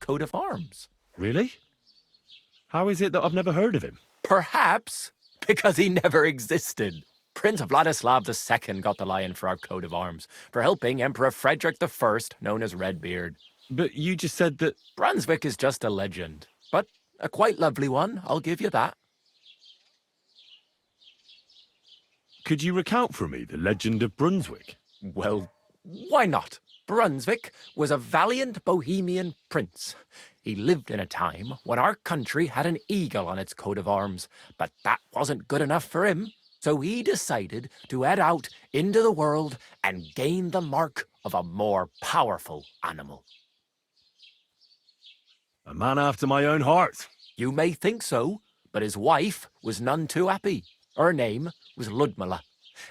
coat of arms. Really? How is it that I've never heard of him? Perhaps because he never existed. Prince Vladislav II got the lion for our coat of arms for helping Emperor Frederick I, known as Redbeard. But you just said that... Brunswick is just a legend, but a quite lovely one, I'll give you that. Could you recount for me the legend of Brunswick? Well, why not? Brunswick was a valiant Bohemian prince. He lived in a time when our country had an eagle on its coat of arms, but that wasn't good enough for him. So he decided to head out into the world and gain the mark of a more powerful animal. A man after my own heart. You may think so, but his wife was none too happy. Her name was Ludmilla,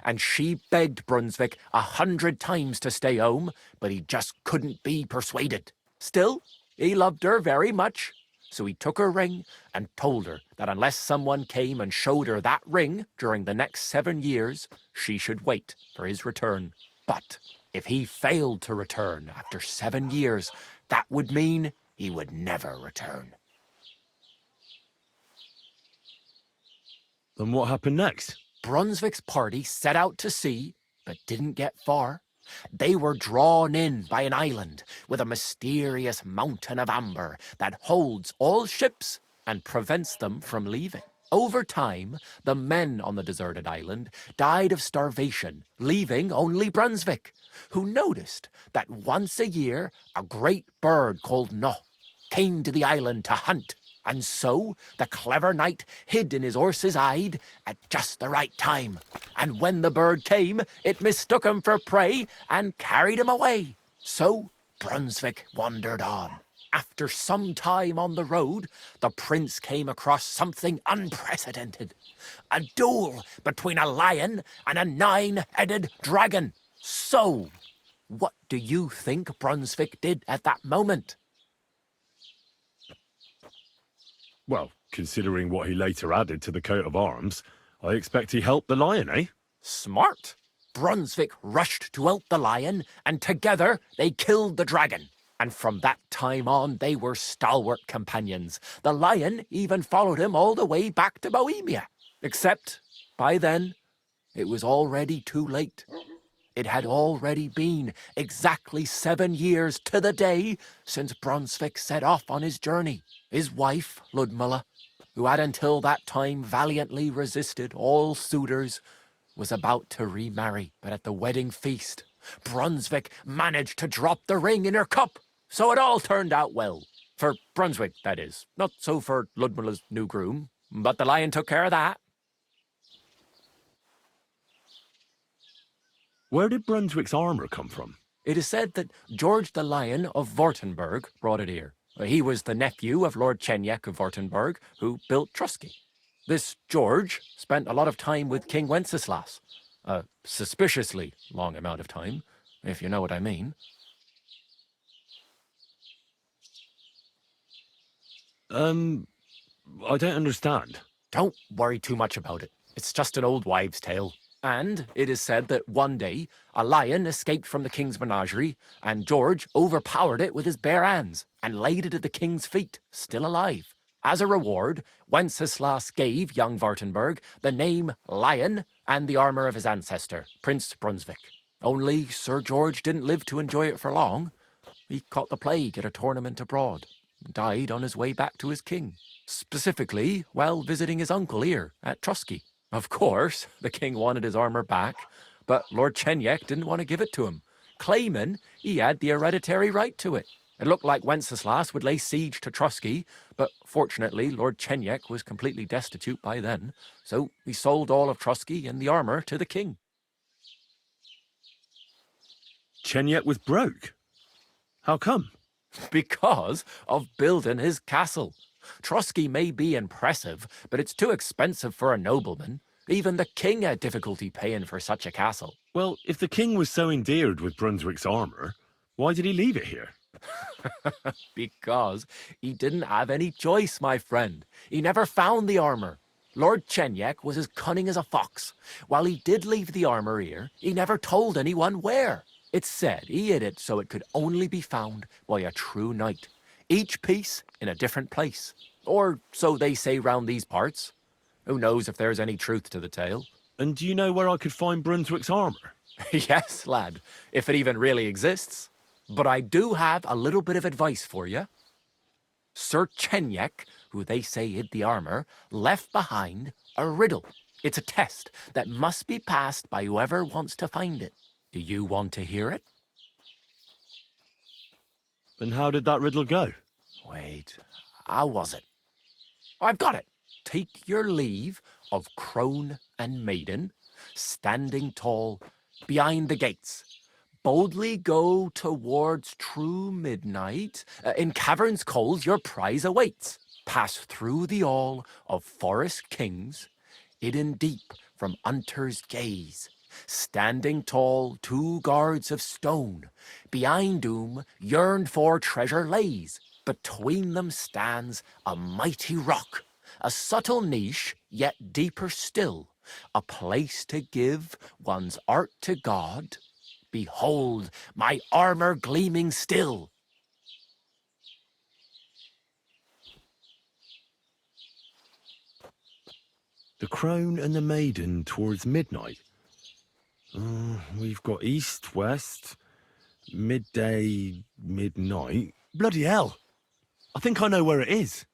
and she begged Brunswick 100 times to stay home, but he just couldn't be persuaded. Still, he loved her very much, so he took her ring and told her that unless someone came and showed her that ring during the next 7 years, she should wait for his return. But if he failed to return after 7 years, that would mean he would never return. Then what happened next? Brunswick's party set out to sea, but didn't get far. They were drawn in by an island with a mysterious mountain of amber that holds all ships and prevents them from leaving. Over time, the men on the deserted island died of starvation, leaving only Brunswick, who noticed that once a year a great bird called No came to the island to hunt. And so the clever knight hid in his horse's hide at just the right time. And when the bird came, it mistook him for prey and carried him away. So Brunswick wandered on. After some time on the road, the prince came across something unprecedented. A duel between a lion and a 9-headed dragon. So, what do you think Brunswick did at that moment? Well, considering what he later added to the coat of arms, I expect he helped the lion, eh? Smart. Brunswick rushed to help the lion, and together they killed the dragon. And from that time on, they were stalwart companions. The lion even followed him all the way back to Bohemia. Except, by then, it was already too late. It had already been exactly 7 years to the day since Brunswick set off on his journey. His wife, Ludmilla, who had until that time valiantly resisted all suitors, was about to remarry. But at the wedding feast, Brunswick managed to drop the ring in her cup. So it all turned out well. For Brunswick, that is. Not so for Ludmilla's new groom, but the lion took care of that. Where did Brunswick's armour come from? It is said that George the Lion of Württemberg brought it here. He was the nephew of Lord Chenjek of Württemberg, who built Trusky. This George spent a lot of time with King Wenceslas. A suspiciously long amount of time, if you know what I mean. I don't understand. Don't worry too much about it. It's just an old wives' tale. And it is said that one day, a lion escaped from the king's menagerie, and George overpowered it with his bare hands and laid it at the king's feet, still alive. As a reward, Wenceslas gave young Württemberg the name Lion and the armour of his ancestor, Prince Brunswick. Only Sir George didn't live to enjoy it for long. He caught the plague at a tournament abroad, and died on his way back to his king, specifically while visiting his uncle here at Trusky. Of course, the king wanted his armour back, but Lord Chenjek didn't want to give it to him, claiming he had the hereditary right to it. It looked like Wenceslas would lay siege to Trusky, but fortunately Lord Chenjek was completely destitute by then, so he sold all of Trusky and the armour to the king. Chenjek was broke. How come? Because of building his castle. Trusky may be impressive, but it's too expensive for a nobleman. Even the king had difficulty paying for such a castle. Well, if the king was so endeared with Brunswick's armour, why did he leave it here? Because he didn't have any choice, my friend. He never found the armour. Lord Chenjek was as cunning as a fox. While he did leave the armour here, he never told anyone where. It's said he hid it so it could only be found by a true knight. each piece in a different place. Or so they say round these parts. Who knows if there's any truth to the tale? And do you know where I could find Brunswick's armour? Yes, lad, if it even really exists. But I do have a little bit of advice for you. Sir Chenyek, who they say hid the armour, left behind a riddle. It's a test that must be passed by whoever wants to find it. Do you want to hear it? And how did that riddle go? Wait, how was it? I've got it. Take your leave of crone and maiden, standing tall behind the gates. Boldly go towards true midnight. In caverns cold your prize awaits. Pass through the all of forest kings, hidden deep from hunter's gaze. Standing tall, two guards of stone, behind whom yearned for treasure lays. Between them stands a mighty rock, a subtle niche, yet deeper still, a place to give one's art to God. Behold, my armor gleaming still. The crone and the maiden towards midnight. We've got east, west, midday, midnight. Bloody hell! I think I know where it is.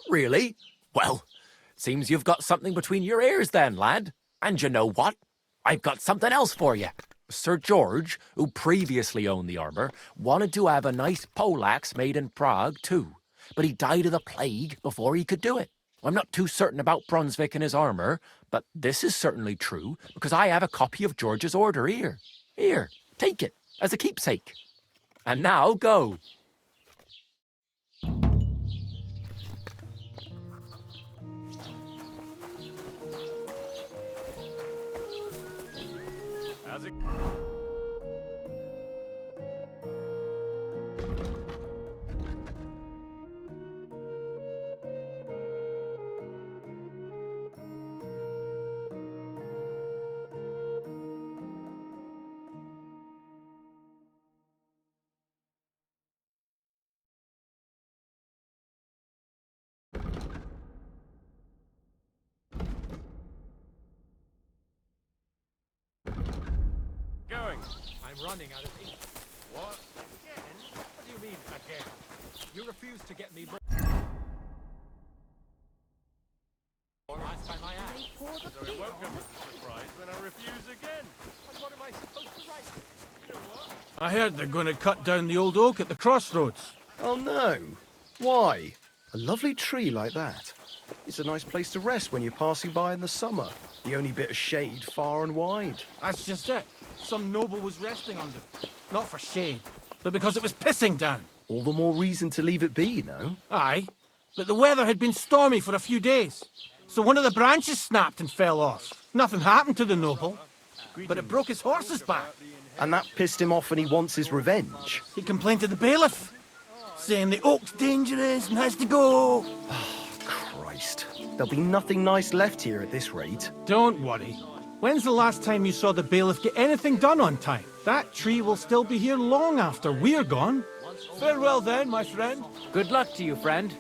Really? Well, seems you've got something between your ears then, lad. And you know what? I've got something else for you. Sir George, who previously owned the armour, wanted to have a nice poleaxe made in Prague too, but he died of the plague before he could do it. I'm not too certain about Brunswick and his armour, but this is certainly true, because I have a copy of George's order here. Here, take it, as a keepsake. And now, go. How's it? Going. I'm running out of ink. What? Again? What do you mean, again? You refused to get me more. Last time I asked. So it won't come as a surprise when I refuse again. But what am I supposed to write? You know what? I heard they're going to cut down the old oak at the crossroads. Oh no. Why? A lovely tree like that. It's a nice place to rest when you're passing by in the summer. The only bit of shade far and wide. That's just it. Some noble was resting under it. Not for shade, but because it was pissing down. All the more reason to leave it be, you know? Aye, but the weather had been stormy for a few days. So one of the branches snapped and fell off. Nothing happened to the noble, but it broke his horse's back. And that pissed him off and he wants his revenge. He complained to the bailiff, saying the oak's dangerous and has to go. Christ. There'll be nothing nice left here at this rate. Don't worry. When's the last time you saw the bailiff get anything done on time? That tree will still be here long after we're gone. Farewell then, my friend. Good luck to you, friend.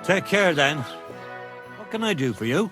Take care then. What can I do for you?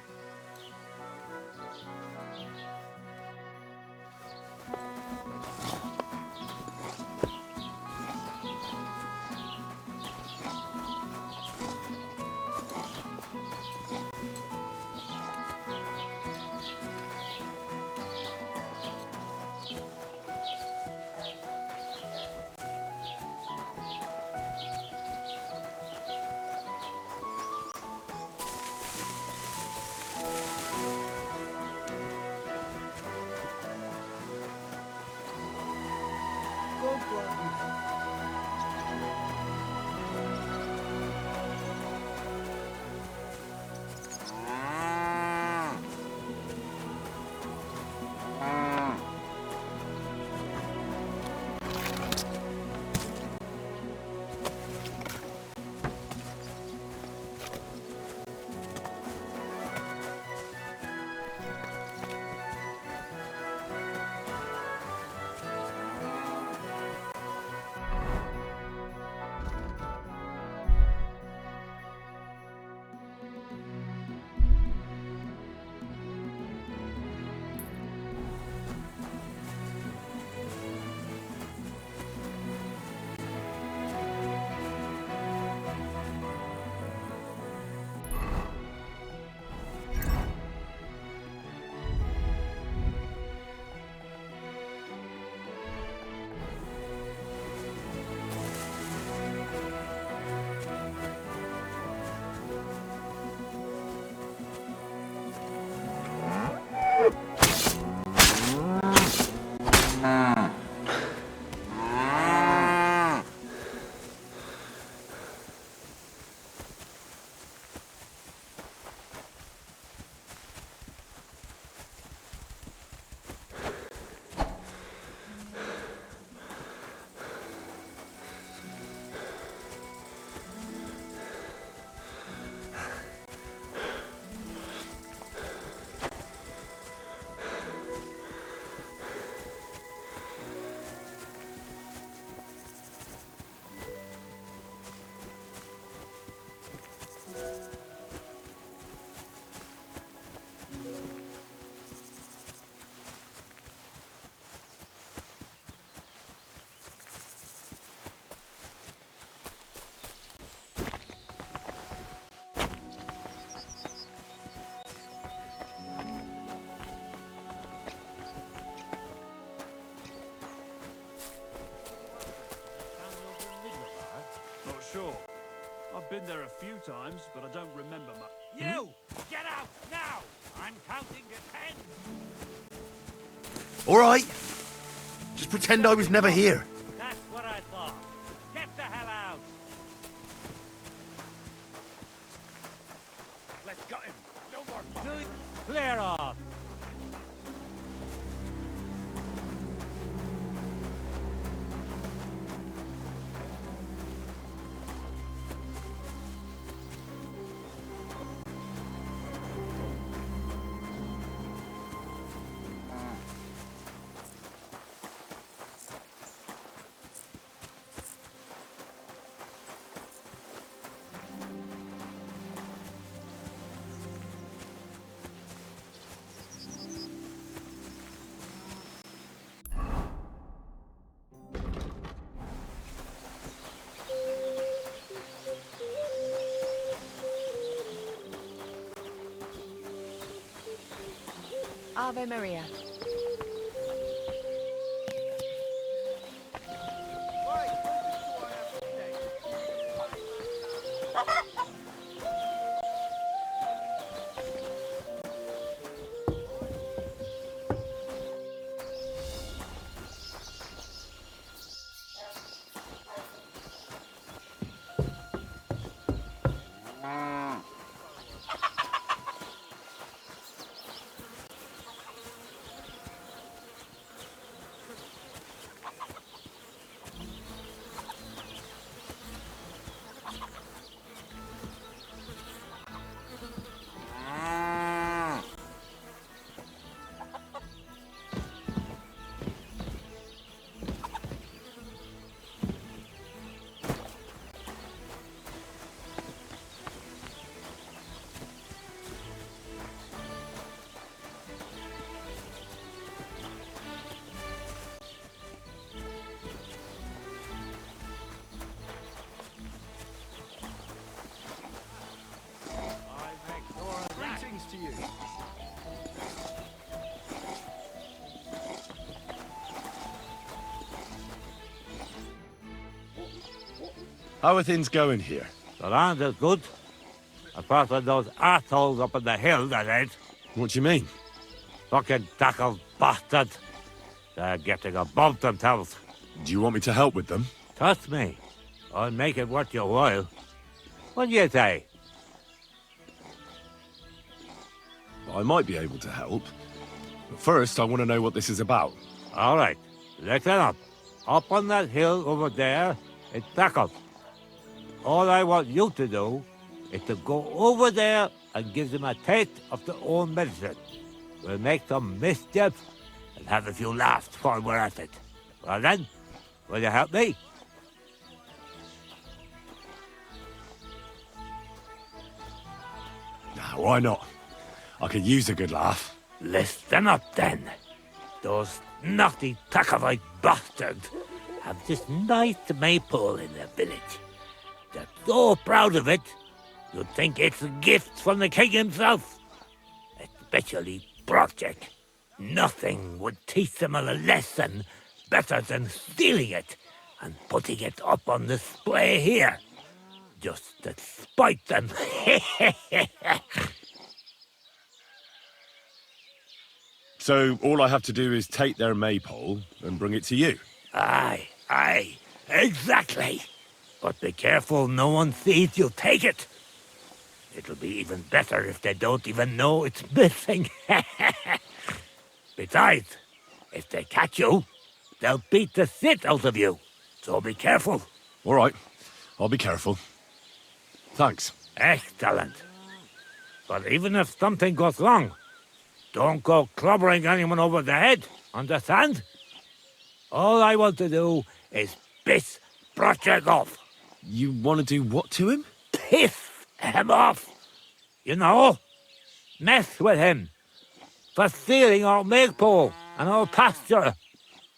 Not sure. I've been there a few times, but I don't remember much. You! Get out now! I'm counting to 10. All right. Just pretend I was never here. That's what I thought. Get the hell out! Let's gut him. No more fun. Clear off! Ave Maria. Greetings to you. How are things going here? The land is good. Apart from those assholes up on the hill, that is. What do you mean? Fucking tackle bastards. They're getting above themselves. Do you want me to help with them? Trust me. I'll make it worth your while. What do you say? I might be able to help. But first, I want to know what this is about. All right. Listen up. Up on that hill over there, it's tackle. All I want you to do is to go over there and give them a taste of their own medicine. We'll make some mischief and have a few laughs while we're at it. Well then, will you help me? Nah, why not? I could use a good laugh. Listen up then. Those naughty Takavite bastards have this nice maypole in their village. They're so proud of it, you'd think it's a gift from the king himself. Especially Project. Nothing would teach them a lesson better than stealing it and putting it up on display here. Just to spite them. So all I have to do is take their maypole and bring it to you. Aye, exactly. But be careful no one sees you take it. It'll be even better if they don't even know it's missing. Besides, if they catch you, they'll beat the shit out of you. So be careful. All right, I'll be careful. Thanks. Excellent. But even if something goes wrong, don't go clobbering anyone over the head, understand? All I want to do is piss Project off. You want to do what to him? Piss him off. You know, mess with him. For stealing our maypole and our pasture.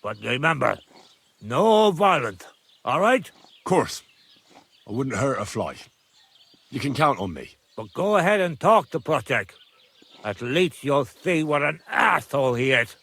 But remember, no violence, all right? Of course. I wouldn't hurt a fly. You can count on me. But go ahead and talk to Project. At least you'll see what an asshole he is.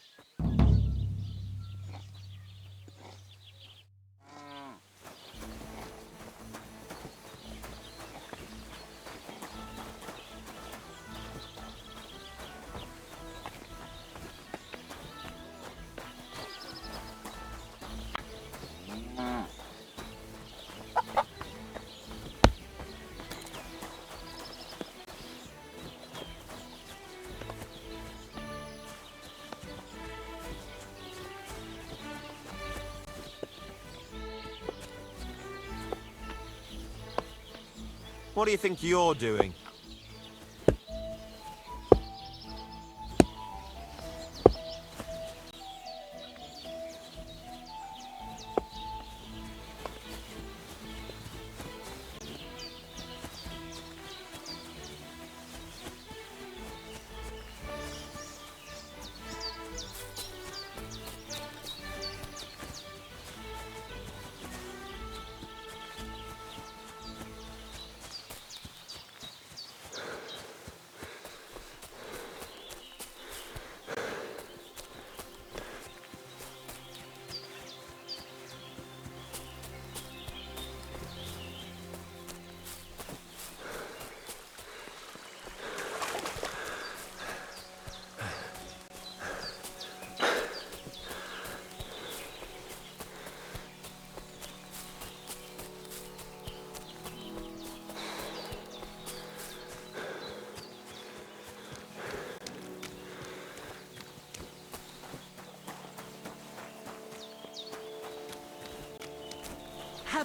What do you think you're doing?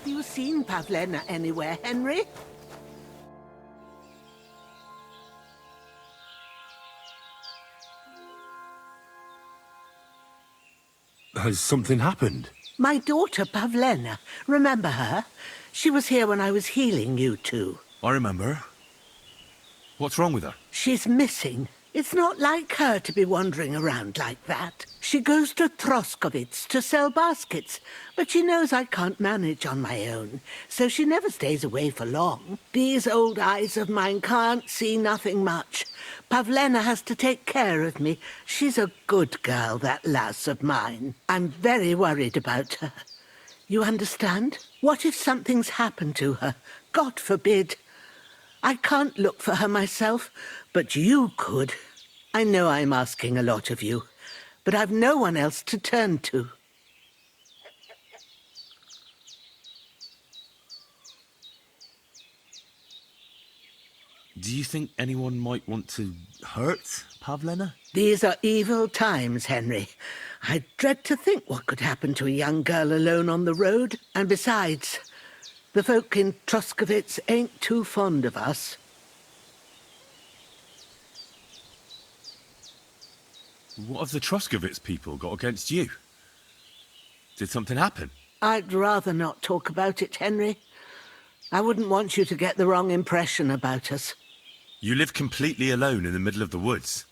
Have you seen Pavlena anywhere, Henry? Has something happened? My daughter, Pavlena. Remember her? She was here when I was healing you two. I remember. What's wrong with her? She's missing. It's not like her to be wandering around like that. She goes to Troskovitz to sell baskets, but she knows I can't manage on my own, so she never stays away for long. These old eyes of mine can't see nothing much. Pavlena has to take care of me. She's a good girl, that lass of mine. I'm very worried about her. You understand? What if something's happened to her? God forbid. I can't look for her myself, but you could. I know I'm asking a lot of you, but I've no one else to turn to. Do you think anyone might want to hurt Pavlena? These are evil times, Henry. I dread to think what could happen to a young girl alone on the road. And besides, the folk in Troskovitz ain't too fond of us. What have the Troskovitz people got against you? Did something happen? I'd rather not talk about it, Henry. I wouldn't want you to get the wrong impression about us. You live completely alone in the middle of the woods.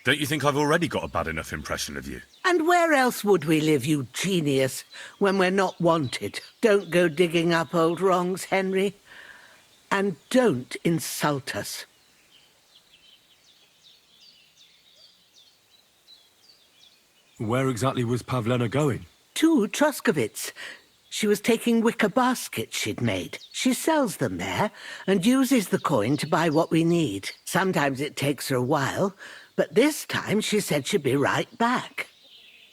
Don't you think I've already got a bad enough impression of you? And where else would we live, you genius, when we're not wanted? Don't go digging up old wrongs, Henry. And don't insult us. Where exactly was Pavlena going? To Troskovitz. She was taking wicker baskets she'd made. She sells them there and uses the coin to buy what we need. Sometimes it takes her a while, but this time she said she'd be right back.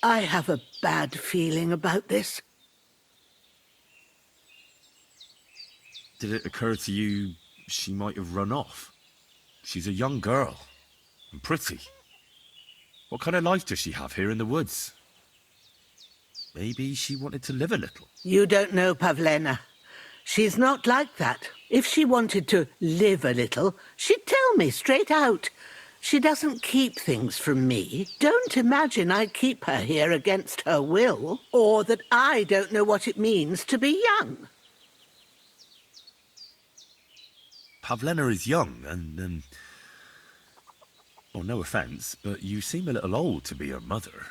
I have a bad feeling about this. Did it occur to you she might have run off? She's a young girl and pretty. What kind of life does she have here in the woods? Maybe she wanted to live a little. You don't know Pavlena. She's not like that. If she wanted to live a little, she'd tell me straight out. She doesn't keep things from me. Don't imagine I keep her here against her will, or that I don't know what it means to be young. Pavlena is young and, well, no offence, but you seem a little old to be her mother.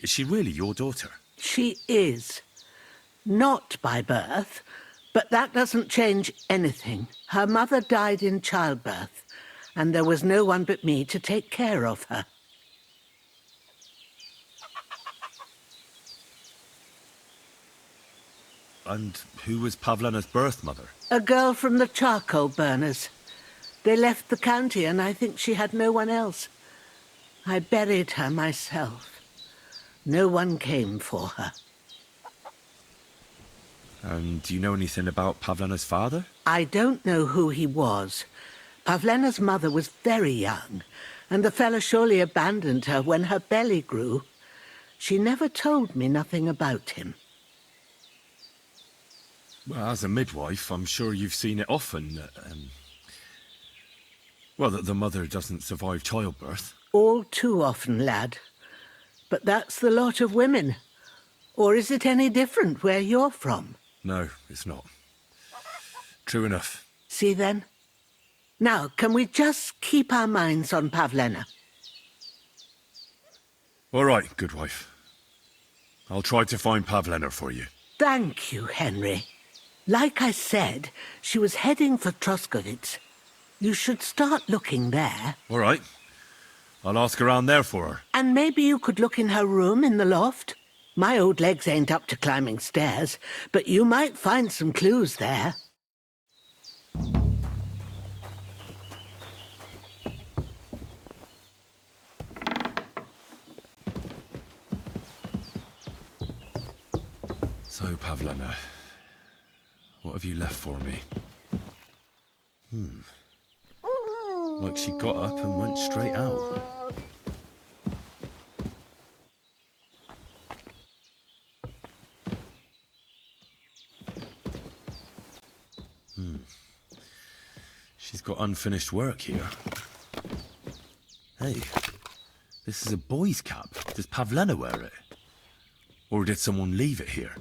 Is she really your daughter? She is. Not by birth, but that doesn't change anything. Her mother died in childbirth, and there was no one but me to take care of her. And who was Pavlena's birth mother? A girl from the charcoal burners. They left the county, and I think she had no one else. I buried her myself. No one came for her. And do you know anything about Pavlena's father? I don't know who he was. Pavlena's mother was very young, and the fella surely abandoned her when her belly grew. She never told me nothing about him. Well, as a midwife, I'm sure you've seen it often. Well, that the mother doesn't survive childbirth. All too often, lad. But that's the lot of women. Or is it any different where you're from? No, it's not. True enough. See then? Now, can we just keep our minds on Pavlena? All right, good wife. I'll try to find Pavlena for you. Thank you, Henry. Like I said, she was heading for Troskovitz. You should start looking there. All right. I'll ask around there for her. And maybe you could look in her room in the loft. My old legs ain't up to climbing stairs, but you might find some clues there. So, Pavlena, what have you left for me? Like she got up and went straight out. She's got unfinished work here. Hey, this is a boy's cap. Does Pavlena wear it? Or did someone leave it here?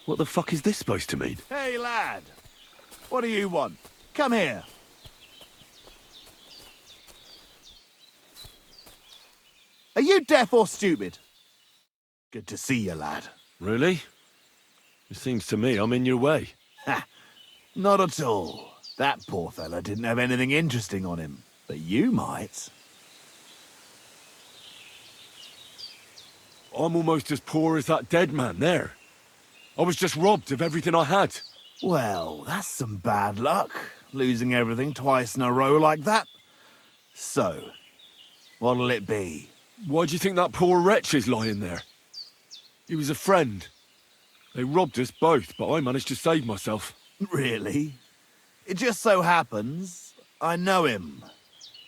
What the fuck is this supposed to mean? Hey, lad. What do you want? Come here. Are you deaf or stupid? Good to see you, lad. Really? It seems to me I'm in your way. Ha! Not at all. That poor fella didn't have anything interesting on him. But you might. I'm almost as poor as that dead man there. I was just robbed of everything I had. Well, that's some bad luck, losing everything twice in a row like that. So, what'll it be? Why do you think that poor wretch is lying there? He was a friend. They robbed us both, but I managed to save myself. Really? It just so happens I know him.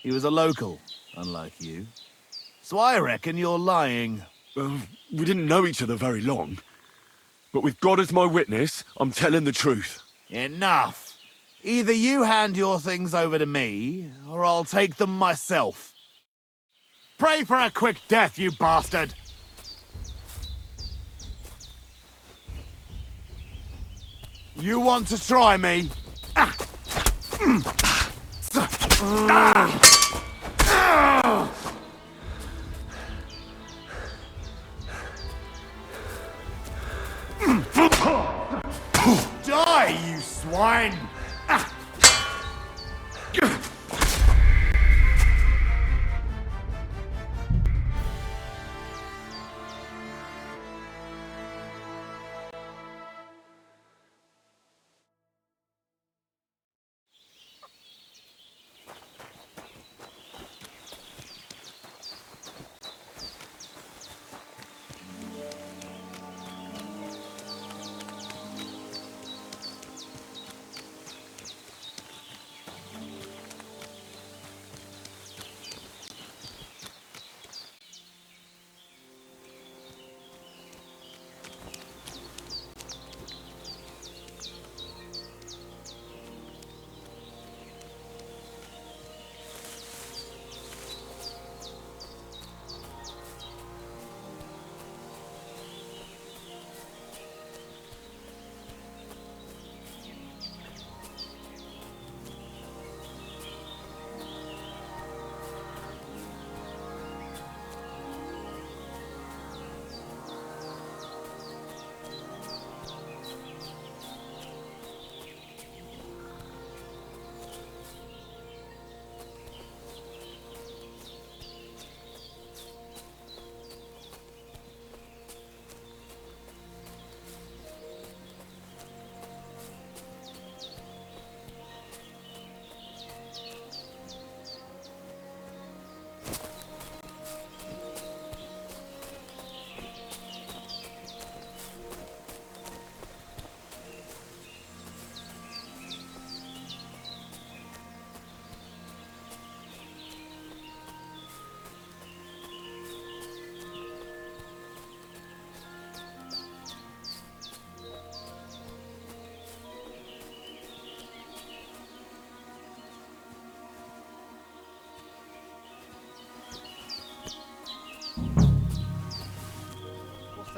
He was a local, unlike you. So I reckon you're lying. We didn't know each other very long. But with God as my witness, I'm telling the truth. Enough. Either you hand your things over to me, or I'll take them myself. Pray for a quick death, you bastard! You want to try me? Die, you swine!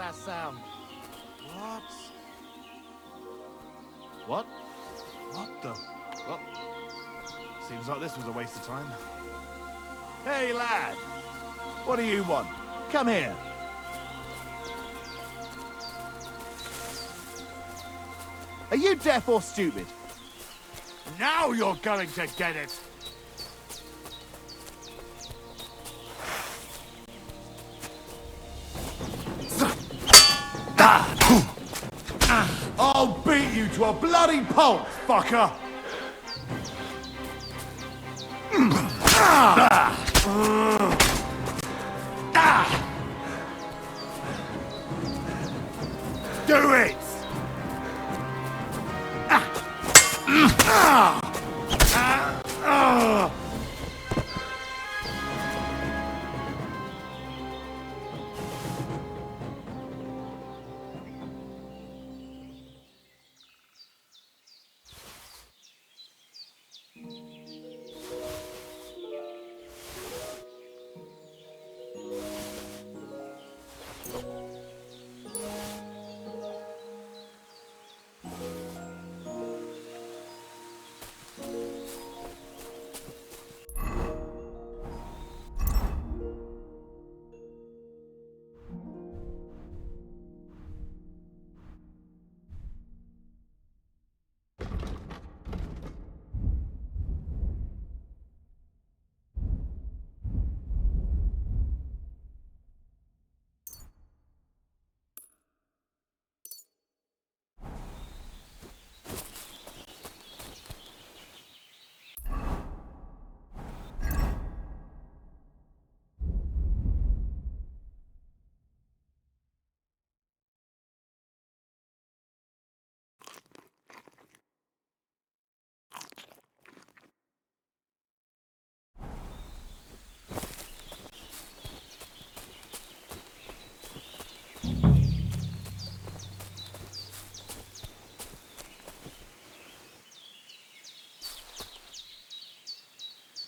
that sound? What? What? What the? Well, seems like this was a waste of time. Hey, lad! What do you want? Come here. Are you deaf or stupid? Now you're going to get it! I'll beat you to a bloody pulp, fucker! Do it!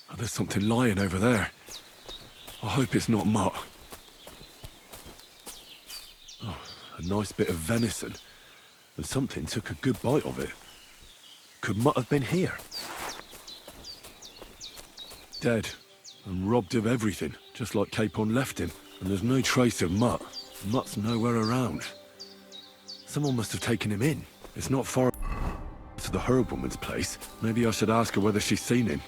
Oh, there's something lying over there. I hope it's not mutt. Oh, a nice bit of venison. And something took a good bite of it. Could Mutt have been here? Dead. And robbed of everything, just like Capon left him. And there's no trace of Mutt. Mutt's nowhere around. Someone must have taken him in. It's not far to the herb woman's place. Maybe I should ask her whether she's seen him.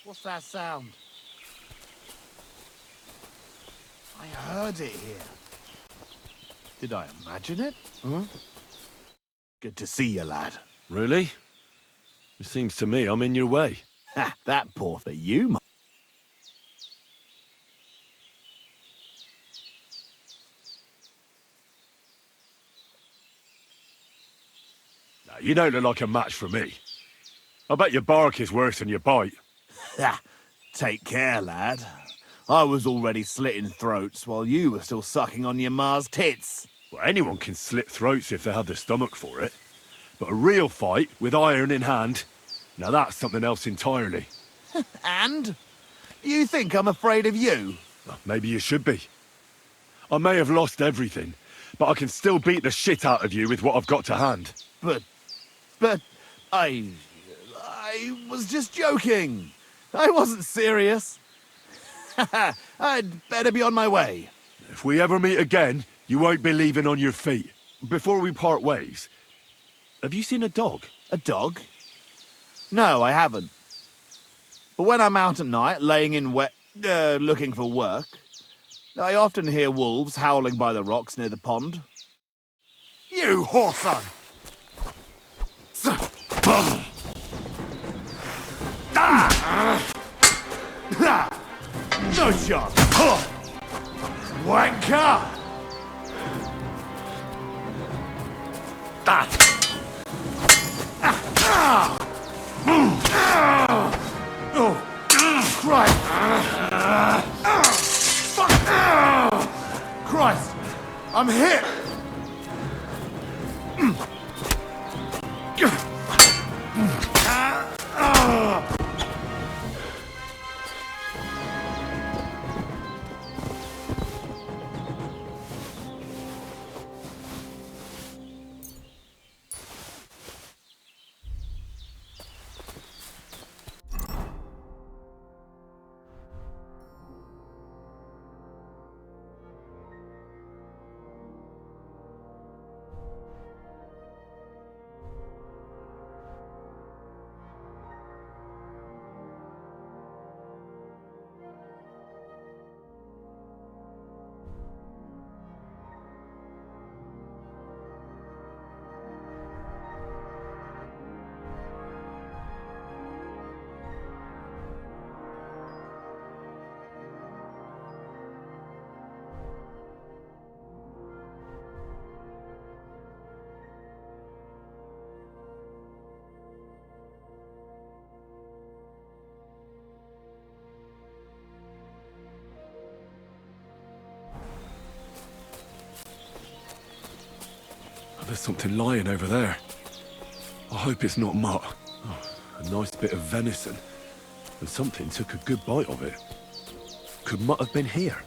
What's that sound? I heard it here. Did I imagine it? Huh? Good to see you, lad. Really? It seems to me I'm in your way. Ha, that poor for you, Now, you don't look like a match for me. I bet your bark is worse than your bite. Ha, take care, lad. I was already slitting throats while you were still sucking on your ma's tits. Well, anyone can slit throats if they have the stomach for it. But a real fight, with iron in hand, now that's something else entirely. And? You think I'm afraid of you? Well, maybe you should be. I may have lost everything, but I can still beat the shit out of you with what I've got to hand. But I was just joking. I wasn't serious. I'd better be on my way. If we ever meet again, you won't be leaving on your feet. Before we part ways, have you seen a dog? A dog? No, I haven't. But when I'm out at night, laying in wet, looking for work, I often hear wolves howling by the rocks near the pond. You whoreson! No chance! Wanker! Oh, Christ! Christ! I'm hit! There's something lying over there. I hope it's not mutt. Oh, a nice bit of venison. And something took a good bite of it. Could mutt have been here?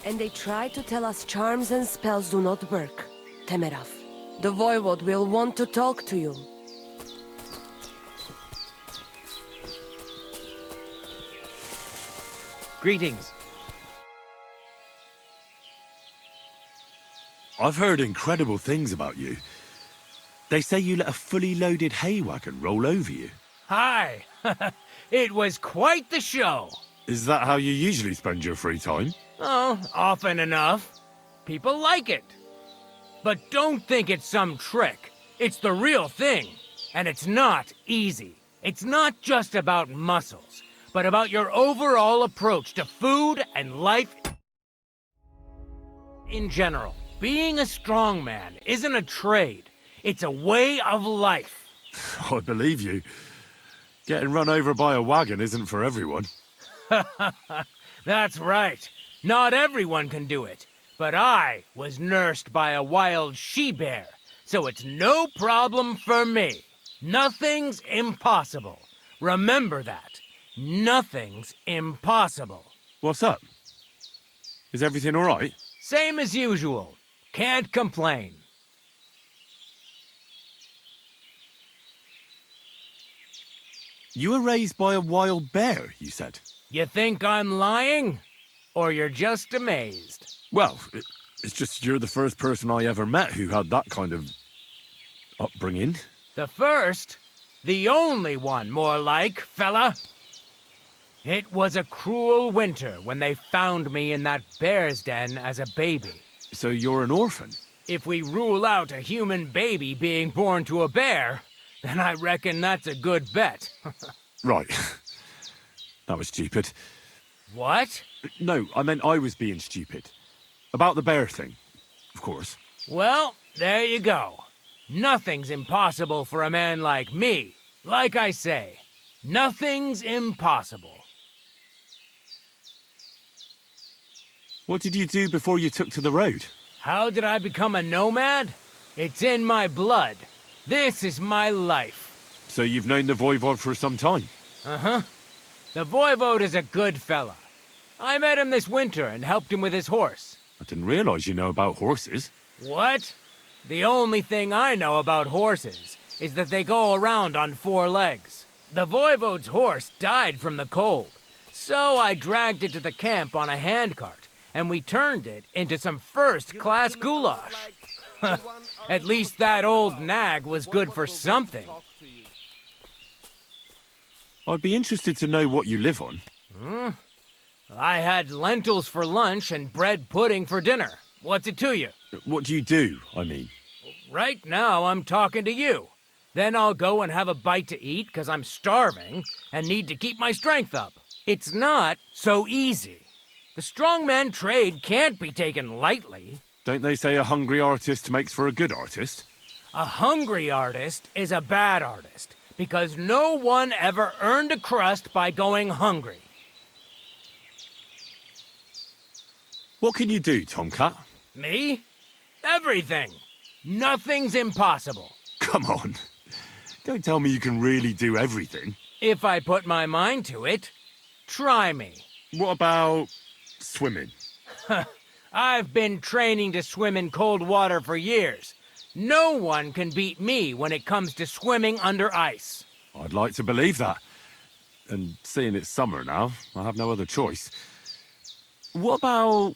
And they try to tell us charms and spells do not work. Temeraf, the voivode will want to talk to you. Greetings. I've heard incredible things about you. They say you let a fully loaded hay wagon roll over you. Hi. It was quite the show. Is that how you usually spend your free time? Oh, often enough. People like it. But don't think it's some trick. It's the real thing. And it's not easy. It's not just about muscles, but about your overall approach to food and life in general. Being a strongman isn't a trade. It's a way of life. I believe you. Getting run over by a wagon isn't for everyone. That's right. Not everyone can do it. But I was nursed by a wild she-bear, so it's no problem for me. Nothing's impossible. Remember that. Nothing's impossible. What's up? Is everything all right? Same as usual. Can't complain. You were raised by a wild bear, you said? You think I'm lying? Or you're just amazed? Well, it's just you're the first person I ever met who had that kind of upbringing. The first? The only one, more like, fella. It was a cruel winter when they found me in that bear's den as a baby. So you're an orphan? If we rule out a human baby being born to a bear, then I reckon that's a good bet. Right. That was stupid. What? No, I meant I was being stupid. About the bear thing, of course. Well, there you go. Nothing's impossible for a man like me. Like I say, nothing's impossible. What did you do before you took to the road? How did I become a nomad? It's in my blood. This is my life. So you've known the Voivod for some time? Uh-huh. The Voivode is a good fella. I met him this winter and helped him with his horse. I didn't realize you know about horses. What? The only thing I know about horses is that they go around on 4 legs. The Voivode's horse died from the cold, so I dragged it to the camp on a handcart, and we turned it into some first-class goulash. At least that old nag was good for something. I'd be interested to know what you live on. I had lentils for lunch and bread pudding for dinner. What's it to you? What do you do, I mean? Right now, I'm talking to you. Then I'll go and have a bite to eat because I'm starving and need to keep my strength up. It's not so easy. The strongman trade can't be taken lightly. Don't they say a hungry artist makes for a good artist? A hungry artist is a bad artist because no one ever earned a crust by going hungry. What can you do, Tomcat? Me? Everything. Nothing's impossible. Come on. Don't tell me you can really do everything. If I put my mind to it, try me. What about swimming? I've been training to swim in cold water for years. No one can beat me when it comes to swimming under ice. I'd like to believe that. And seeing it's summer now, I have no other choice. What about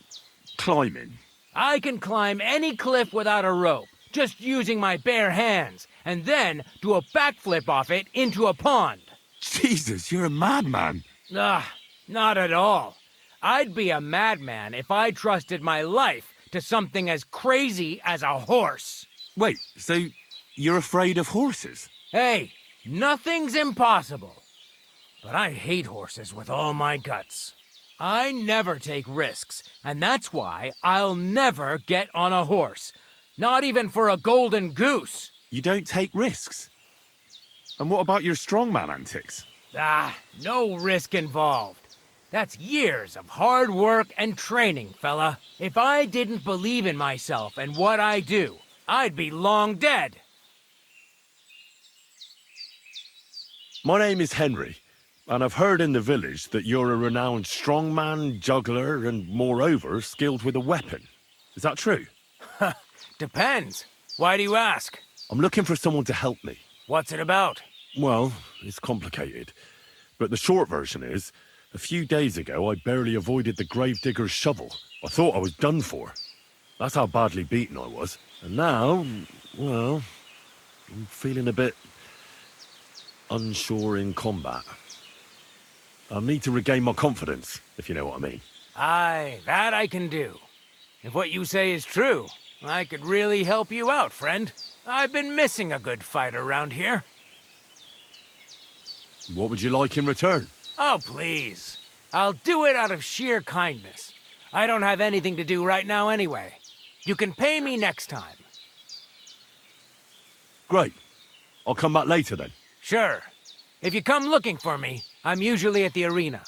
climbing? I can climb any cliff without a rope, just using my bare hands, and then do a backflip off it into a pond. Jesus, you're a madman. Not at all. I'd be a madman if I trusted my life to something as crazy as a horse. Wait, so you're afraid of horses? Hey, nothing's impossible. But I hate horses with all my guts. I never take risks, and that's why I'll never get on a horse. Not even for a golden goose. You don't take risks? And what about your strongman antics? No risk involved. That's years of hard work and training, fella. If I didn't believe in myself and what I do, I'd be long dead. My name is Henry. And I've heard in the village that you're a renowned strongman, juggler, and moreover, skilled with a weapon. Is that true? Depends. Why do you ask? I'm looking for someone to help me. What's it about? Well, it's complicated. But the short version is, a few days ago I barely avoided the gravedigger's shovel. I thought I was done for. That's how badly beaten I was. And now, well, I'm feeling a bit unsure in combat. I need to regain my confidence, if you know what I mean. Aye, that I can do. If what you say is true, I could really help you out, friend. I've been missing a good fight around here. What would you like in return? Oh, please. I'll do it out of sheer kindness. I don't have anything to do right now anyway. You can pay me next time. Great. I'll come back later then. Sure. If you come looking for me, I'm usually at the arena.